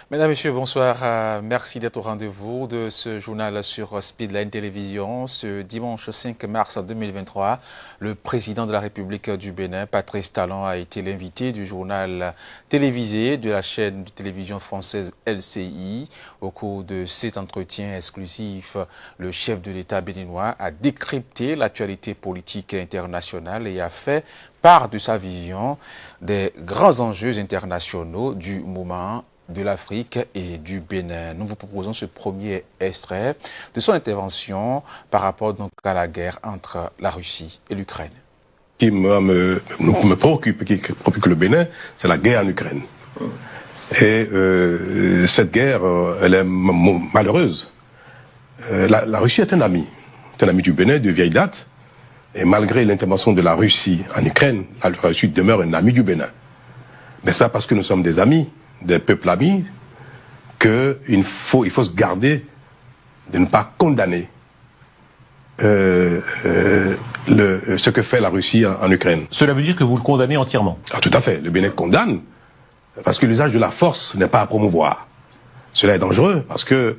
Mesdames, Messieurs, bonsoir. Merci d'être au rendez-vous de ce journal sur Speedline Télévision. Ce dimanche 5 mars 2023, le président de la République du Bénin, Patrice Talon, a été l'invité du journal télévisé de la chaîne de télévision française LCI. Au cours de cet entretien exclusif, le chef de l'État béninois a décrypté l'actualité politique internationale et a fait part de sa vision des grands enjeux internationaux du moment de l'Afrique et du Bénin. Nous vous proposons ce premier extrait de son intervention par rapport donc à la guerre entre la Russie et l'Ukraine. Ce qui me préoccupe, qui préoccupe le Bénin, c'est la guerre en Ukraine. Et cette guerre, elle est malheureuse. La Russie est un ami du Bénin de vieille date. Et malgré l'intervention de la Russie en Ukraine, la Russie demeure un ami du Bénin. Mais c'est pas parce que nous sommes des amis, des peuples amis, qu'il faut se garder de ne pas condamner ce que fait la Russie en Ukraine. Cela veut dire que vous le condamnez entièrement? Ah, tout à fait. Le Bénin condamne, parce que l'usage de la force n'est pas à promouvoir. Cela est dangereux, parce que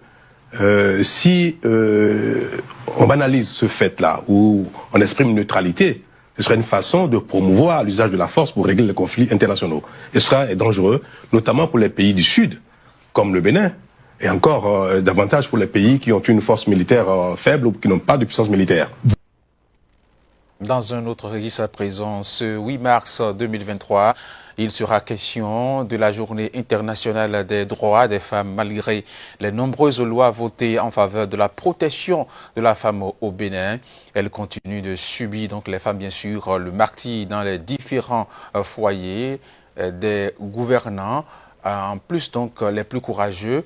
si on banalise ce fait-là, où on exprime une neutralité, ce serait une façon de promouvoir l'usage de la force pour régler les conflits internationaux. Et ce serait dangereux, notamment pour les pays du Sud, comme le Bénin, et encore davantage pour les pays qui ont une force militaire faible ou qui n'ont pas de puissance militaire. Dans un autre registre à présent, ce 8 mars 2023, il sera question de la journée internationale des droits des femmes, malgré les nombreuses lois votées en faveur de la protection de la femme au Bénin. Elle continue de subir, donc les femmes bien sûr, le martyre dans les différents foyers des gouvernants. En plus, donc, les plus courageuses,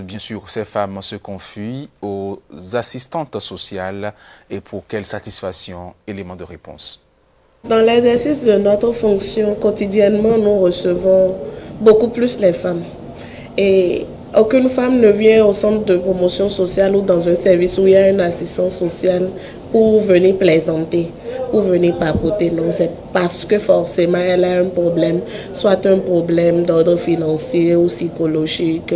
bien sûr, ces femmes se confient aux assistantes sociales. Et pour quelle satisfaction? Élément de réponse. Dans l'exercice de notre fonction, quotidiennement, nous recevons beaucoup plus les femmes. Et aucune femme ne vient au centre de promotion sociale ou dans un service où il y a une assistance sociale pour venir plaisanter, pour venir papoter. Non, c'est parce que forcément elle a un problème, soit un problème d'ordre financier ou psychologique,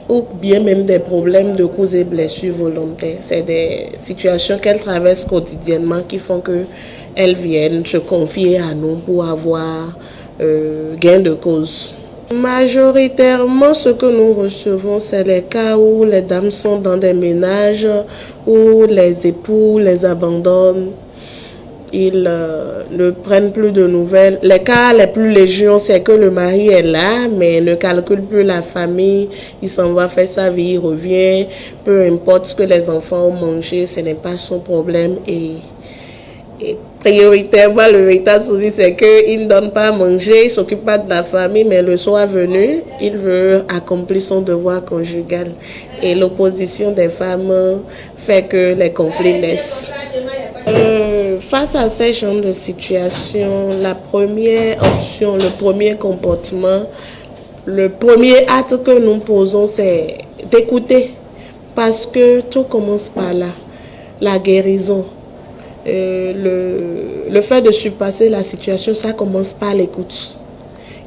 ou bien même des problèmes de causes et blessures volontaires. C'est des situations qu'elle traverse quotidiennement qui font qu'elles viennent se confier à nous pour avoir gain de cause. Majoritairement, ce que nous recevons, c'est les cas où les dames sont dans des ménages où les époux les abandonnent. Ils ne prennent plus de nouvelles. Les cas les plus légion, c'est que le mari est là, mais ne calcule plus la famille. Il s'en va faire sa vie, il revient. Peu importe ce que les enfants ont mangé, ce n'est pas son problème. Et prioritairement, le véritable souci, c'est qu'il ne donne pas à manger, il ne s'occupe pas de la famille, mais le soir venu, il veut accomplir son devoir conjugal. Et l'opposition des femmes fait que les conflits naissent. Face à ces genres de situations, la première option, le premier comportement, le premier acte que nous posons, c'est d'écouter. Parce que tout commence par là, la guérison. Le fait de surpasser la situation, ça commence par l'écoute.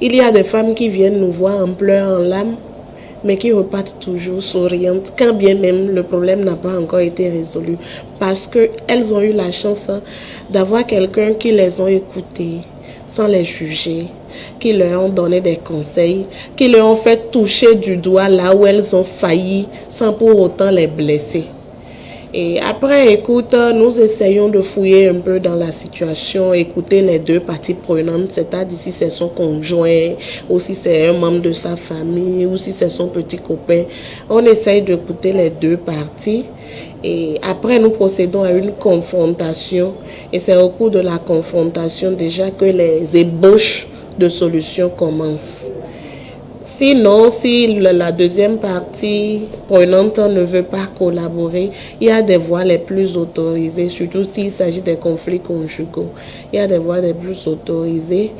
Il y a des femmes qui viennent nous voir en pleurs, en larmes, mais qui repartent toujours souriantes, quand bien même le problème n'a pas encore été résolu. Parce qu'elles ont eu la chance d'avoir quelqu'un qui les a écoutées, sans les juger, qui leur ont donné des conseils, qui leur ont fait toucher du doigt là où elles ont failli, sans pour autant les blesser. Et après écoute, nous essayons de fouiller un peu dans la situation, écouter les deux parties prenantes, c'est-à-dire si c'est son conjoint, ou si c'est un membre de sa famille, ou si c'est son petit copain. On essaye d'écouter les deux parties et après nous procédons à une confrontation. Et c'est au cours de la confrontation déjà que les ébauches de solutions commencent. Sinon, si la deuxième partie prenante ne veut pas collaborer, il y a des voies les plus autorisées, surtout s'il s'agit des conflits conjugaux. Il y a des voies les plus autorisées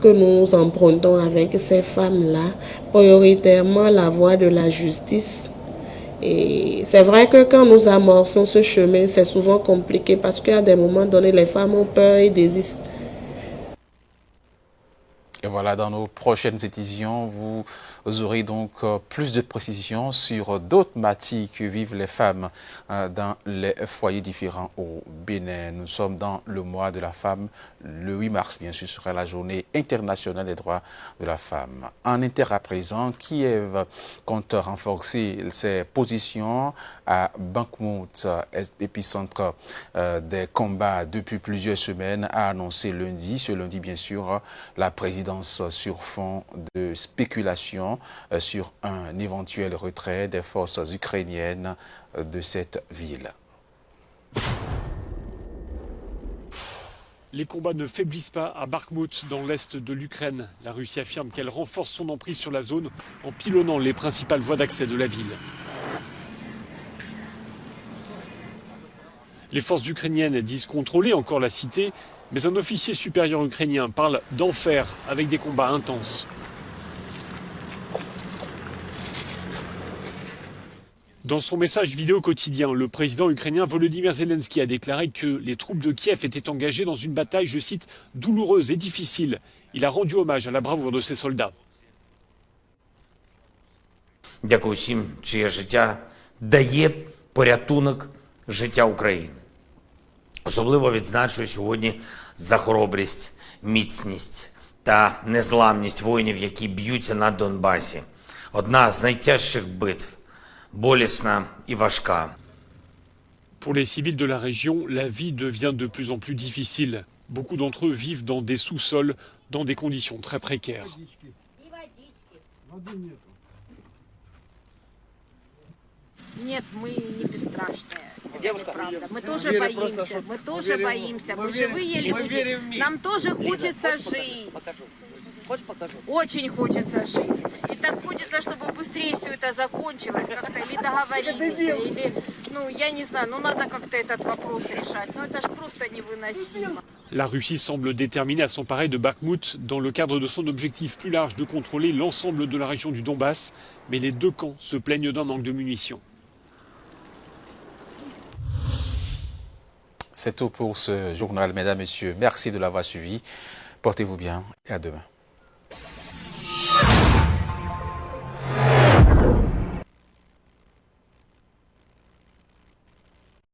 que nous empruntons avec ces femmes-là, prioritairement la voie de la justice. Et c'est vrai que quand nous amorçons ce chemin, c'est souvent compliqué parce qu'à des moments donnés, les femmes ont peur et désistent. Et voilà, dans nos prochaines éditions, vous aurez donc plus de précisions sur d'autres matières que vivent les femmes dans les foyers différents au Bénin. Nous sommes dans le mois de la femme. Le 8 mars, bien sûr, sera la journée internationale des droits de la femme. En Inter à présent, Kiev compte renforcer ses positions à Bakhmout, épicentre des combats depuis plusieurs semaines, a annoncé ce lundi bien sûr, la présidence sur fond de spéculation sur un éventuel retrait des forces ukrainiennes de cette ville. Les combats ne faiblissent pas à Bakhmout, dans l'est de l'Ukraine. La Russie affirme qu'elle renforce son emprise sur la zone en pilonnant les principales voies d'accès de la ville. Les forces ukrainiennes disent contrôler encore la cité, mais un officier supérieur ukrainien parle d'enfer avec des combats intenses. Dans son message vidéo quotidien, le président ukrainien Volodymyr Zelensky a déclaré que les troupes de Kiev étaient engagées dans une bataille, je cite, douloureuse et difficile. Il a rendu hommage à la bravoure de ses soldats. Дякую всім, чиє життя дає порятунок життя України. Особливо відзначую сьогодні за хоробрість, міцність та незламність воїнів, які б'ються на Донбасі. Одна з найтяжчих битв, болісна і важка. Pour les civils de la région, la vie devient de plus en plus difficile. Beaucoup d'entre eux vivent dans des sous-sols, dans des conditions très précaires. Нет, мы не бесстрашные. Это правда. Мы тоже боимся. Мы тоже боимся. Мы живые люди. Нам тоже хочется жить. Хочешь, покажу? Очень хочется жить. И так хочется, чтобы быстрее все это закончилось, как-то или договорились, или, я не знаю, надо как-то этот вопрос решать. Но это ж просто невыносимо. La Russie semble déterminée à s'emparer de Bakhmout dans le cadre de son objectif plus large de contrôler l'ensemble de la région du Donbass, mais les deux camps se plaignent d'un manque de munitions. C'est tout pour ce journal, mesdames, messieurs. Merci de l'avoir suivi. Portez-vous bien et à demain.